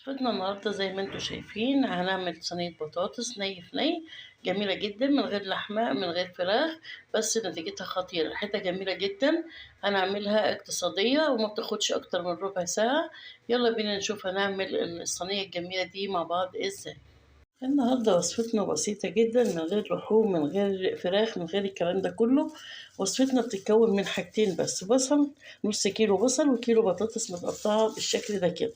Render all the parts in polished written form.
وصفتنا النهاردة زي ما انتوا شايفين هنعمل صينية بطاطس ني في ني جميلة جدا من غير لحمة من غير فراخ. بس نتيجتها خطيرة، ريحتها جميلة جدا. هنعملها اقتصادية وما بتاخدش أكتر من ربع ساعة. يلا بينا نشوف هنعمل الصينية الجميلة دي مع بعض ازاي. النهاردة وصفتنا بسيطة جدا، من غير لحوم من غير فراخ من غير الكلام ده كله. وصفتنا بتتكون من حاجتين بس: بصل، نص كيلو بصل وكيلو بطاطس متقطعة بالشكل ده كده.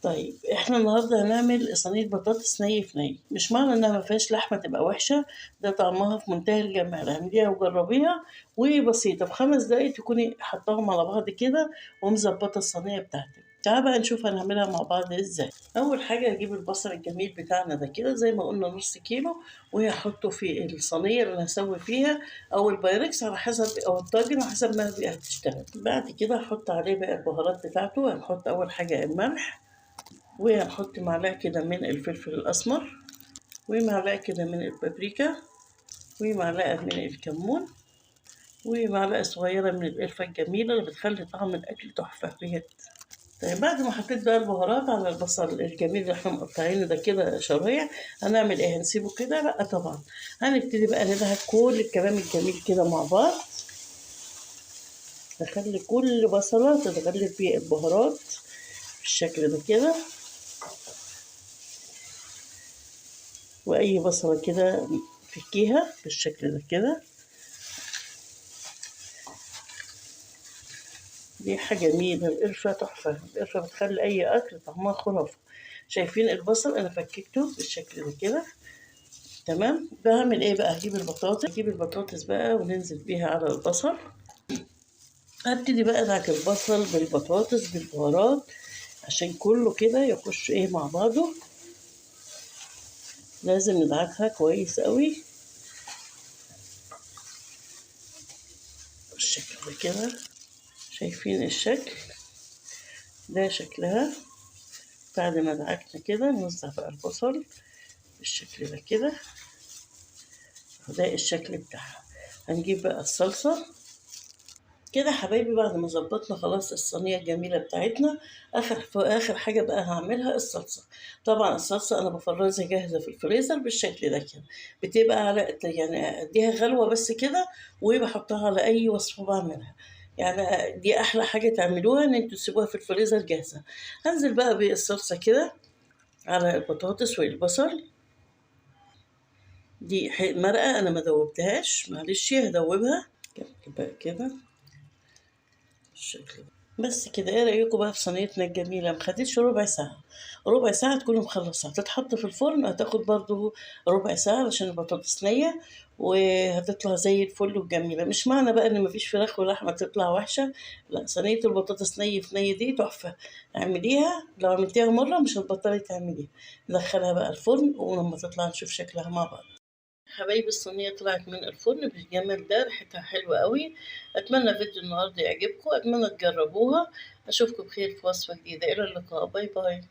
طيب احنا النهارده هنعمل صينية بطاطس ني في ني. مش معنى انها ما فيهاش لحمة تبقى وحشة، ده طعمها في منتهى الجمال. اعمليها وجربيها، وبسيطة في 5 دقايق تكوني حطاهم على بعض كده ومظبطة الصينية بتاعتك. تعالى بقى نشوف هنعملها مع بعض ازاي. اول حاجة هجيب البصل الجميل بتاعنا ده كده زي ما قلنا نص كيلو، وهحطه في الصينية اللي هسوي فيها او البايركس على حسب، او الطاجن على حسب ما هتشتغل. بعد كده هحط عليه بقى البهارات بتاعته. هنحط اول حاجة الملح، وهنحط معلقة كده من الفلفل الأسمر، ومعلقة كده من البابريكا، ومعلقة من الكمون، ومعلقة صغيرة من القرفة الجميلة اللي بتخلي طعم الأكل تحفة بجد. طيب بعد ما حطيت بقى البهارات على البصل الجميل اللي احنا مقطعينه ده كده شرايح، هنعمل ايه؟ هنسيبه كده؟ لا طبعا، هنبتدي بقى ندهن كل الكلام الجميل كده مع بعض. نخلي كل بصلة تتغلب بيه البهارات بالشكل ده كده. واي بصله كده فكيها بالشكل ده كده. ريحه جميله، القرفه تحفه، القرفه بتخلي اي اكل طعمها خرافه. شايفين البصل انا فككته بالشكل ده كده. تمام، بعمل ايه بقى؟ هجيب البطاطس بقى وننزل بيها على البصل. هبتدي بقى ادعك البصل بالبطاطس بالبهارات عشان كله كده يخش ايه مع بعضه. لازم ندعكها كويس قوي بالشكل ده كده. شايفين الشكل ده؟ شكلها بعد ما دعكنا كده نوزع بقى البصل بالشكل ده كده. ده الشكل بتاعها. هنجيب بقى الصلصة كده حبايبي. بعد ما ظبطنا خلاص الصينية الجميلة بتاعتنا، آخر حاجة بقى هعملها الصلصة. طبعا الصلصة أنا بفرزها جاهزة في الفريزر بالشكل ده كده. بتبقى على يعني أديها غلوة بس كده، وبحطها على أي وصفة بعملها. يعني دي أحلى حاجة تعملوها، إن انتوا تسيبوها في الفريزر جاهزة. هنزل بقى بالصلصة كده على البطاطس والبصل. دي مرقة أنا ما دوبتهاش، معلش هدوبها بقى كده بالشكل ده. بس كده، ايه رأيكم بقى في صينيتنا الجميلة؟ مخدتش ربع ساعة. ربع ساعة تكونوا مخلصة. هتتحط في الفرن هتاخد برضو ربع ساعة عشان البطاطس نية، وهتطلع زي الفل وجميلة. مش معنى بقى ان مفيش فراخ ولحمة تطلع وحشة، لا، صينية البطاطس ني في ني دي تحفة. اعمليها، لو عملتيها مرة مش هتبطلي تعمليها. ندخلها بقى الفرن ولما تطلع نشوف شكلها مع بعض. حبايبي الصينية طلعت من الفرن بالجمال ده، ريحتها حلوة قوي. أتمنى فيديو النهاردة يعجبكم، أتمنى تجربوها. أشوفكم بخير في وصفة جديدة. إلى اللقاء، باي باي.